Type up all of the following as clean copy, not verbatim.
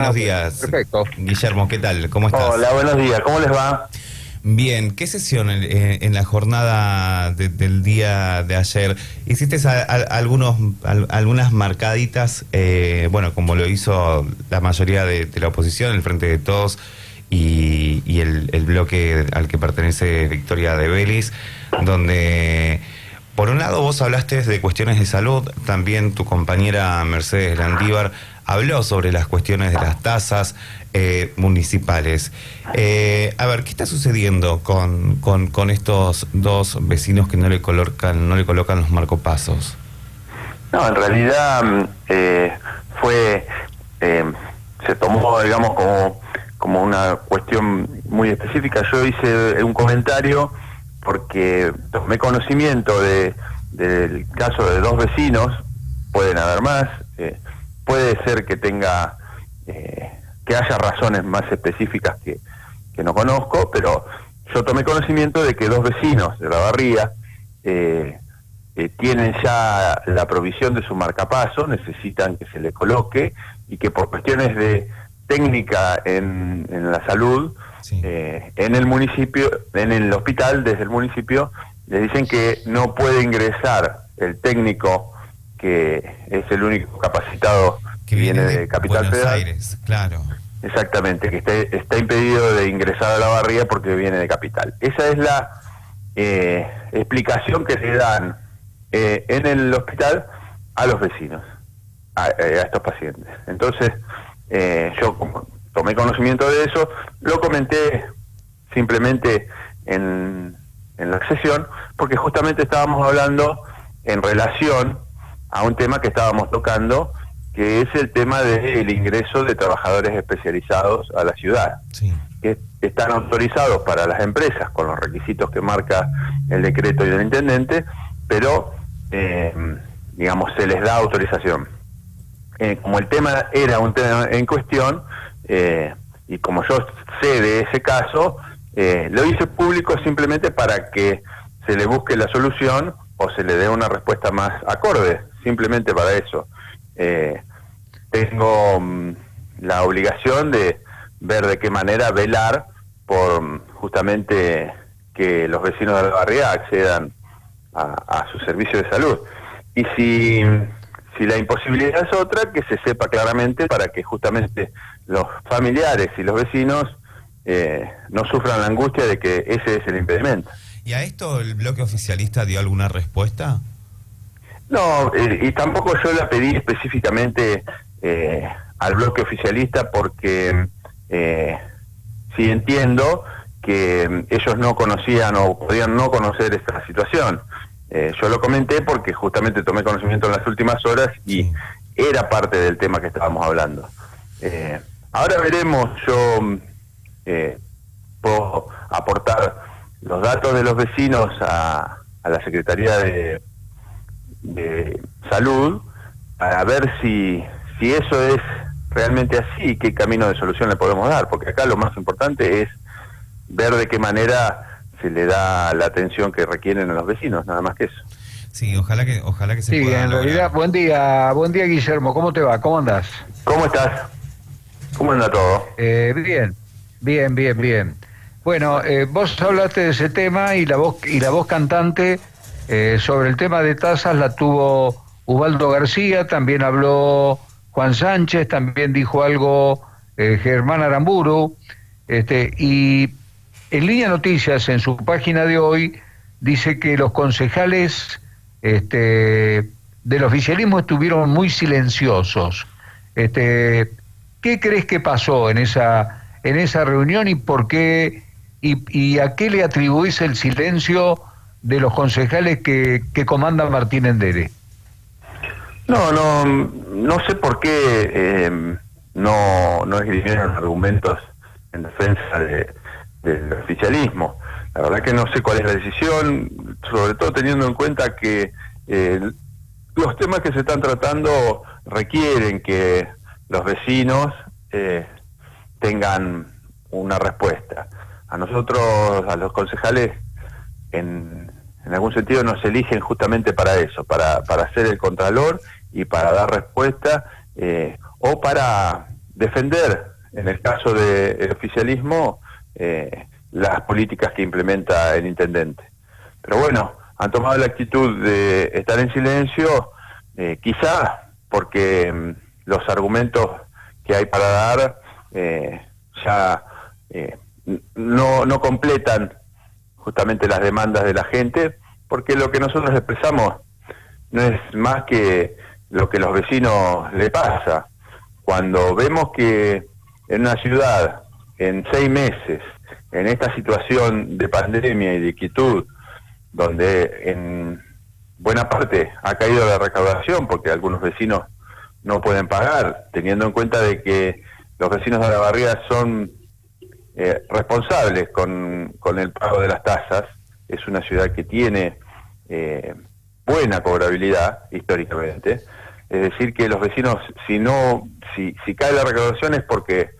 Buenos días, Perfecto. Guillermo, ¿qué tal? ¿Cómo estás? Hola, buenos días, ¿cómo les va? Bien, ¿qué sesión en la jornada del día de ayer? ¿Hiciste algunas marcaditas, bueno, como lo hizo la mayoría de la oposición, el Frente de Todos y el bloque al que pertenece Victoria de Vélez, donde... Por un lado, vos hablaste de cuestiones de salud, también tu compañera Mercedes Landívar habló sobre las cuestiones de las tasas municipales. A ver, ¿qué está sucediendo con estos dos vecinos que no le colocan los marcopasos? No, en realidad se tomó, digamos, como una cuestión muy específica. Yo hice un comentario porque tomé conocimiento del caso de dos vecinos, pueden haber más, puede ser que tenga, que haya razones más específicas que no conozco, pero yo tomé conocimiento de que dos vecinos de la barría tienen ya la provisión de su marcapaso, necesitan que se le coloque y que por cuestiones de técnica en la salud, sí, en el municipio, en el hospital, desde el municipio, le dicen que no puede ingresar el técnico, que es el único capacitado que viene de Capital Buenos Federal. Aires, claro. Exactamente, que está impedido de ingresar a la barría porque viene de Capital. Esa es la explicación que se dan en el hospital a los vecinos, a estos pacientes. Entonces, yo tomé conocimiento de eso, lo comenté simplemente en la sesión, porque justamente estábamos hablando en relación a un tema que estábamos tocando, que es el tema del ingreso de trabajadores especializados a la ciudad, sí, que están autorizados para las empresas con los requisitos que marca el decreto y el intendente, pero digamos, se les da autorización. Como el tema era un tema en cuestión, y como yo sé de ese caso, lo hice público simplemente para que se le busque la solución o se le dé una respuesta más acorde, simplemente para eso. Tengo la obligación de ver de qué manera velar por justamente que los vecinos de la barriada accedan a su servicio de salud. Y si la imposibilidad es otra, que se sepa claramente para que justamente los familiares y los vecinos no sufran la angustia de que ese es el impedimento. ¿Y a esto el bloque oficialista dio alguna respuesta? No, y tampoco yo la pedí específicamente al bloque oficialista porque sí entiendo que ellos no conocían o podían no conocer esta situación. Yo lo comenté porque justamente tomé conocimiento en las últimas horas y sí, era parte del tema que estábamos hablando. Ahora veremos, yo puedo aportar los datos de los vecinos a la Secretaría de Salud para ver si eso es realmente así y qué camino de solución le podemos dar, porque acá lo más importante es ver de qué manera se le da la atención que requieren a los vecinos, nada más que eso. Sí, ojalá que se sí, pueda en lograr. realidad, buen día Guillermo, ¿cómo te va? ¿Cómo andás? ¿Cómo estás? ¿Cómo anda todo? Bien. Bueno, vos hablaste de ese tema y la voz cantante sobre el tema de tasas la tuvo Ubaldo García, también habló Juan Sánchez, también dijo algo Germán Aramburu, y en Línea Noticias, en su página de hoy, dice que los concejales del oficialismo estuvieron muy silenciosos. ¿Qué crees que pasó en esa reunión y por qué y a qué le atribuís el silencio de los concejales que comanda Martín Endere? No sé por qué no esgrimieron argumentos en defensa del oficialismo. La verdad que no sé cuál es la decisión, sobre todo teniendo en cuenta que los temas que se están tratando requieren que los vecinos tengan una respuesta. A nosotros, a los concejales, en algún sentido nos eligen justamente para eso, para ser el contralor y para dar respuesta o para defender, en el caso del oficialismo, las políticas que implementa el intendente. Pero bueno, han tomado la actitud de estar en silencio, quizá porque los argumentos que hay para dar ya no completan justamente las demandas de la gente, porque lo que nosotros expresamos no es más que lo que a los vecinos le pasa. Cuando vemos que en una ciudad, en 6 meses, en esta situación de pandemia y de quietud, donde en buena parte ha caído la recaudación porque algunos vecinos no pueden pagar, teniendo en cuenta de que los vecinos de Olavarría son responsables con el pago de las tasas. Es una ciudad que tiene buena cobrabilidad históricamente, es decir que los vecinos, si cae la recaudación es porque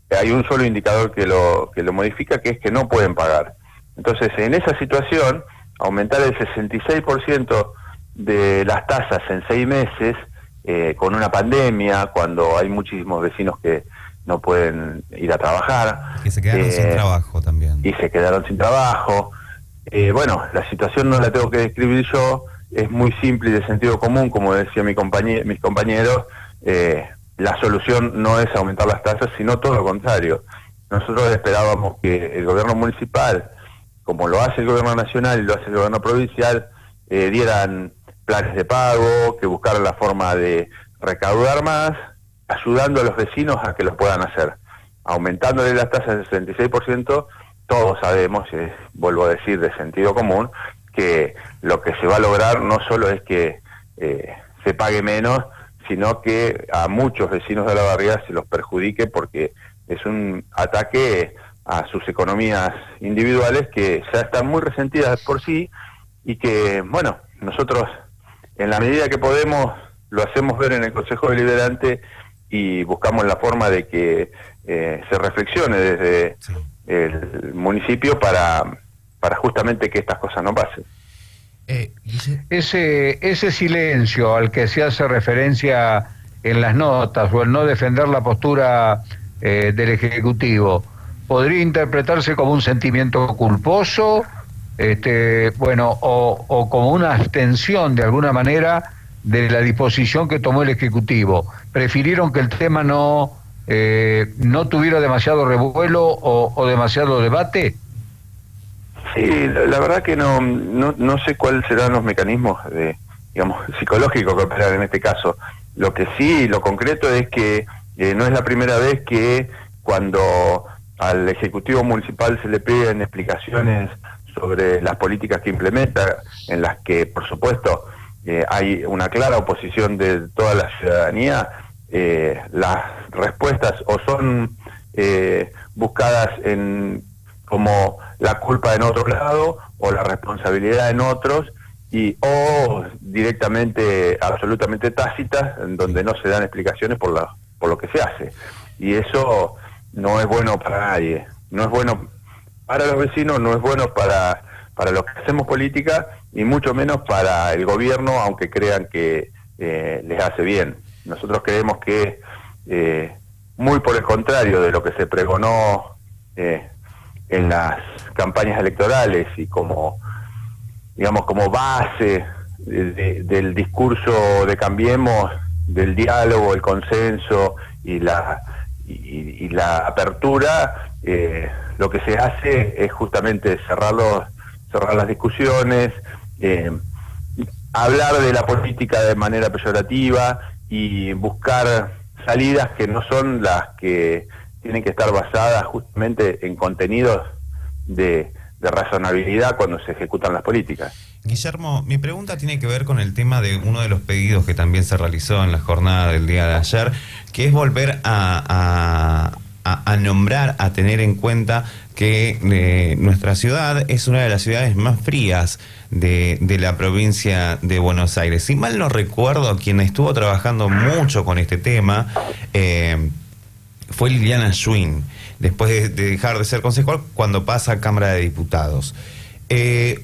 hay un solo indicador que lo modifica, que es que no pueden pagar. Entonces, en esa situación, aumentar el 66% de las tasas en 6 meses, con una pandemia, cuando hay muchísimos vecinos que no pueden ir a trabajar. Que se quedaron sin trabajo también. Y se quedaron sin trabajo. Bueno, la situación no la tengo que describir yo, es muy simple y de sentido común, como decía mis compañeros. La solución no es aumentar las tasas, sino todo lo contrario. Nosotros esperábamos que el gobierno municipal, como lo hace el gobierno nacional y lo hace el gobierno provincial, dieran planes de pago, que buscaran la forma de recaudar más, ayudando a los vecinos a que lo puedan hacer. Aumentándole las tasas del 66%, todos sabemos, vuelvo a decir, de sentido común, que lo que se va a lograr no solo es que se pague menos, sino que a muchos vecinos de la barriada se los perjudique, porque es un ataque a sus economías individuales que ya están muy resentidas por sí, y que, bueno, nosotros en la medida que podemos lo hacemos ver en el Consejo Deliberante y buscamos la forma de que se reflexione desde el municipio para justamente que estas cosas no pasen. Ese silencio al que se hace referencia en las notas, o el no defender la postura del Ejecutivo, ¿podría interpretarse como un sentimiento culposo, o como una abstención de alguna manera de la disposición que tomó el Ejecutivo? ¿Prefirieron que el tema no tuviera demasiado revuelo o demasiado debate? Sí, la verdad que no sé cuáles serán los mecanismos psicológicos que operan en este caso. Lo que sí, lo concreto es que no es la primera vez que cuando al Ejecutivo Municipal se le piden explicaciones sobre las políticas que implementa, en las que, por supuesto, hay una clara oposición de toda la ciudadanía, las respuestas o son buscadas como la culpa en otro lado o la responsabilidad en otros, o directamente absolutamente tácitas, en donde no se dan explicaciones por lo que se hace. Y eso no es bueno para nadie, no es bueno para los vecinos, no es bueno para los que hacemos política, y mucho menos para el gobierno, aunque crean que les hace bien. Nosotros creemos que muy por el contrario de lo que se pregonó en las campañas electorales y como base del discurso de Cambiemos, del diálogo, el consenso y la apertura, lo que se hace es justamente cerrar las discusiones, hablar de la política de manera peyorativa y buscar salidas que no son las que tienen que estar basadas justamente en contenidos de razonabilidad cuando se ejecutan las políticas. Guillermo, mi pregunta tiene que ver con el tema de uno de los pedidos que también se realizó en la jornada del día de ayer, que es volver a nombrar, a tener en cuenta que nuestra ciudad es una de las ciudades más frías de la provincia de Buenos Aires. Si mal no recuerdo, quien estuvo trabajando mucho con este tema fue Liliana Schwinn, después de dejar de ser concejal, cuando pasa a Cámara de Diputados.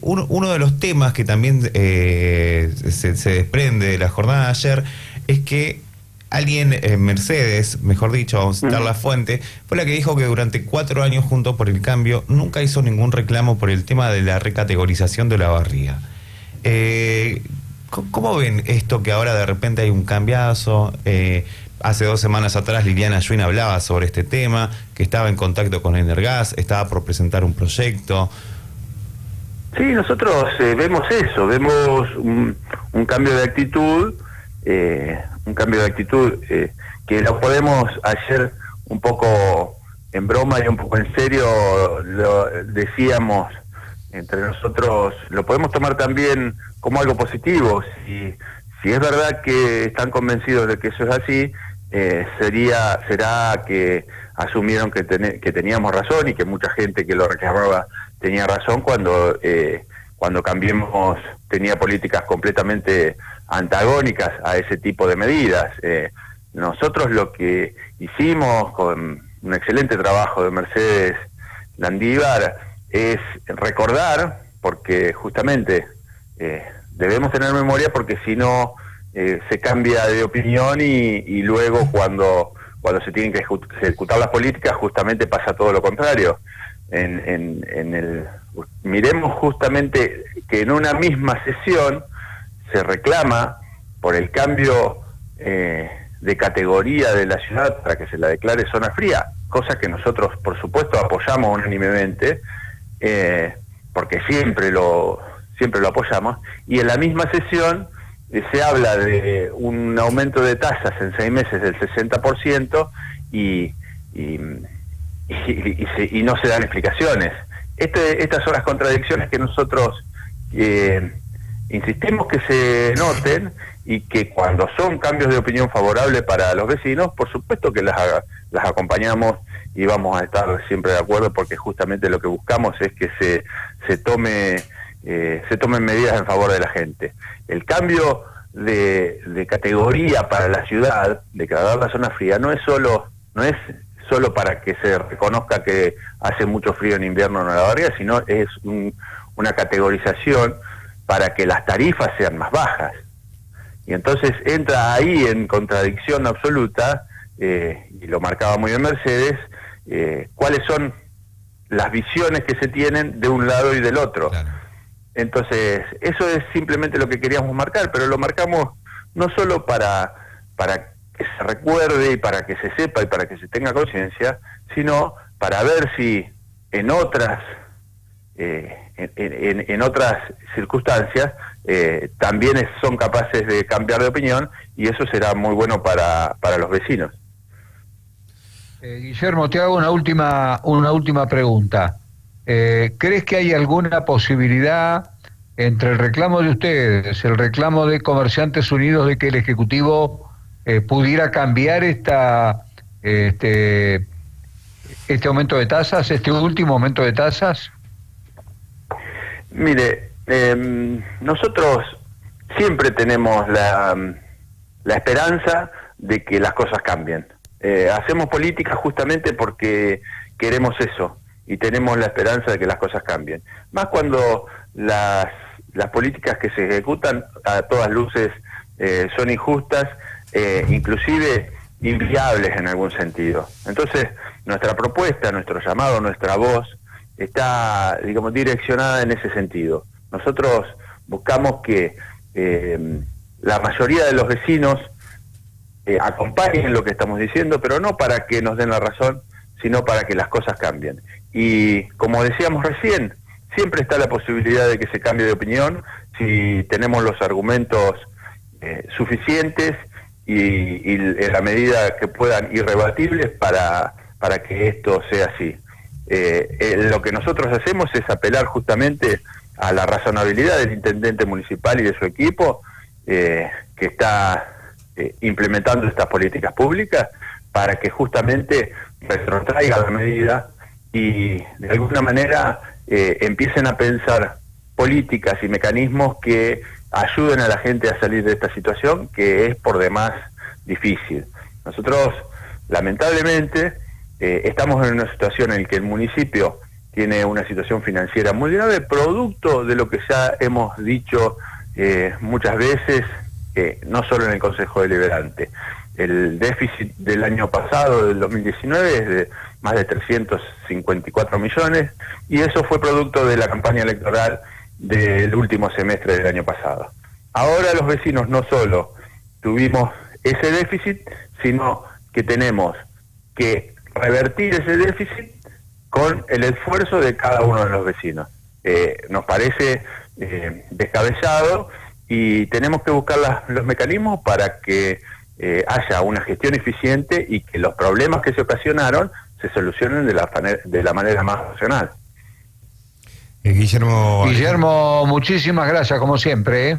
Uno de los temas que también se desprende de la jornada de ayer es que alguien, Mercedes, mejor dicho, vamos a citar la fuente, fue la que dijo que durante 4 años Juntos por el Cambio nunca hizo ningún reclamo por el tema de la recategorización de la barría. ¿Cómo ven esto que ahora de repente hay un cambiazo? Hace 2 semanas atrás Liliana Schwinn hablaba sobre este tema, que estaba en contacto con Energas, estaba por presentar un proyecto. Sí, nosotros vemos eso, vemos un cambio de actitud, que lo podemos ayer un poco en broma y un poco en serio, lo decíamos entre nosotros, lo podemos tomar también como algo positivo. Si es verdad que están convencidos de que eso es así, será que asumieron que teníamos razón y que mucha gente que lo reclamaba tenía razón cuando Cambiemos tenía políticas completamente antagónicas a ese tipo de medidas. Nosotros lo que hicimos con un excelente trabajo de Mercedes Landívar es recordar, porque justamente debemos tener memoria, porque si no se cambia de opinión y luego cuando se tienen que ejecutar las políticas justamente pasa todo lo contrario. Miremos justamente que en una misma sesión se reclama por el cambio de categoría de la ciudad para que se la declare zona fría, cosa que nosotros por supuesto apoyamos unánimemente, porque siempre lo apoyamos, y en la misma sesión se habla de un aumento de tasas en 6 meses del 60% y no se dan explicaciones. Estas son las contradicciones que nosotros insistimos que se noten, y que cuando son cambios de opinión favorables para los vecinos, por supuesto que las acompañamos y vamos a estar siempre de acuerdo, porque justamente lo que buscamos es que se tomen medidas en favor de la gente. El cambio de categoría para la ciudad, declarar la zona fría, no es solo para que se reconozca que hace mucho frío en invierno en la barriga, sino es una categorización para que las tarifas sean más bajas. Y entonces entra ahí en contradicción absoluta, y lo marcaba muy bien Mercedes, cuáles son las visiones que se tienen de un lado y del otro. Claro. Entonces, eso es simplemente lo que queríamos marcar, pero lo marcamos no solo para que se recuerde y para que se sepa y para que se tenga conciencia, sino para ver si en otras circunstancias también son capaces de cambiar de opinión, y eso será muy bueno para los vecinos. Guillermo, te hago una última pregunta. ¿Crees que hay alguna posibilidad entre el reclamo de ustedes, el reclamo de Comerciantes Unidos, de que el Ejecutivo pudiera cambiar este aumento de tasas, este último aumento de tasas? Mire, nosotros siempre tenemos la esperanza de que las cosas cambien. Hacemos política justamente porque queremos eso, y tenemos la esperanza de que las cosas cambien. Más cuando las políticas que se ejecutan a todas luces son injustas, inclusive inviables en algún sentido. Entonces, nuestra propuesta, nuestro llamado, nuestra voz está, digamos, direccionada en ese sentido. Nosotros buscamos que la mayoría de los vecinos acompañen lo que estamos diciendo, pero no para que nos den la razón, sino para que las cosas cambien. Y como decíamos recién, siempre está la posibilidad de que se cambie de opinión si tenemos los argumentos suficientes y en la medida que puedan irrebatibles para que esto sea así. Lo que nosotros hacemos es apelar justamente a la razonabilidad del intendente municipal y de su equipo, que está implementando estas políticas públicas, para que justamente retrotraiga la medida y de alguna manera empiecen a pensar políticas y mecanismos que ayuden a la gente a salir de esta situación, que es por demás difícil. Nosotros, lamentablemente, estamos en una situación en la que el municipio tiene una situación financiera muy grave, producto de lo que ya hemos dicho muchas veces, no solo en el Consejo Deliberante. el déficit del año pasado, del 2019, es de más de 354 millones, y eso fue producto de la campaña electoral del último semestre del año pasado. Ahora los vecinos no solo tuvimos ese déficit, sino que tenemos que revertir ese déficit con el esfuerzo de cada uno de los vecinos. Nos parece descabellado y tenemos que buscar los mecanismos para que haya una gestión eficiente y que los problemas que se ocasionaron se solucionen de la manera más racional. Guillermo, muchísimas gracias como siempre.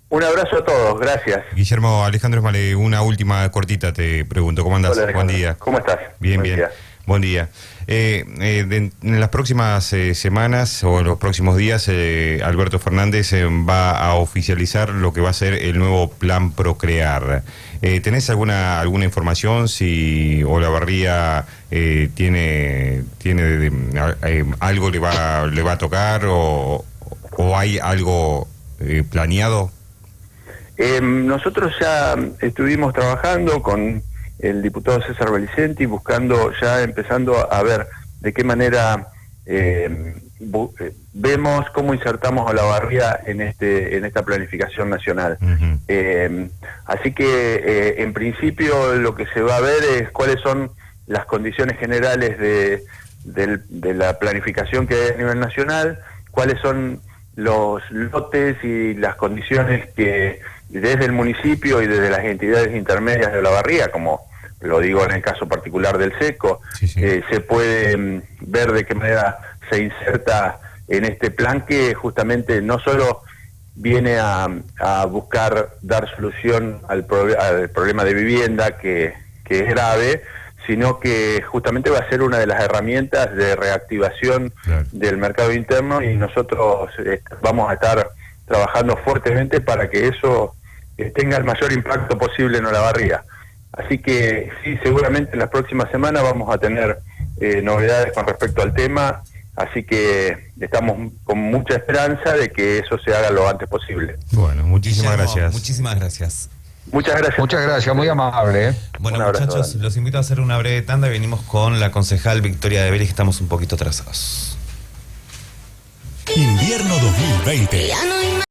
Un abrazo a todos, gracias. Guillermo, Alejandro Esmale, una última cortita te pregunto. ¿Cómo andás? Hola, buen día. ¿Cómo estás? Bien, Buen bien. día. Buen día. En las próximas semanas o en los próximos días, Alberto Fernández va a oficializar lo que va a ser el nuevo Plan Procrear. ¿Tenés alguna información si Olavarría tiene algo le va a tocar o hay algo planeado? Nosotros ya estuvimos trabajando con el diputado César Belicenti, empezando a ver de qué manera vemos cómo insertamos a Olavarría en esta planificación nacional. Uh-huh. Así que en principio lo que se va a ver es cuáles son las condiciones generales de la planificación que hay a nivel nacional, cuáles son los lotes y las condiciones que desde el municipio y desde las entidades intermedias de Olavarría, como lo digo en el caso particular del SECO, sí. Se puede ver de qué manera se inserta en este plan que justamente no solo viene a buscar dar solución al problema de vivienda que es grave, sino que justamente va a ser una de las herramientas de reactivación del mercado interno, y nosotros vamos a estar trabajando fuertemente para que eso tenga el mayor impacto posible en Olavarría. Así que sí, seguramente en las próximas semanas vamos a tener novedades con respecto al tema, así que estamos con mucha esperanza de que eso se haga lo antes posible. Bueno, muchísimas gracias. Muchísimas gracias. Muchas gracias, muy amable. Bueno, muchachos, los invito a hacer una breve tanda y venimos con la concejal Victoria de Vélez, que estamos un poquito atrasados. Invierno 2020.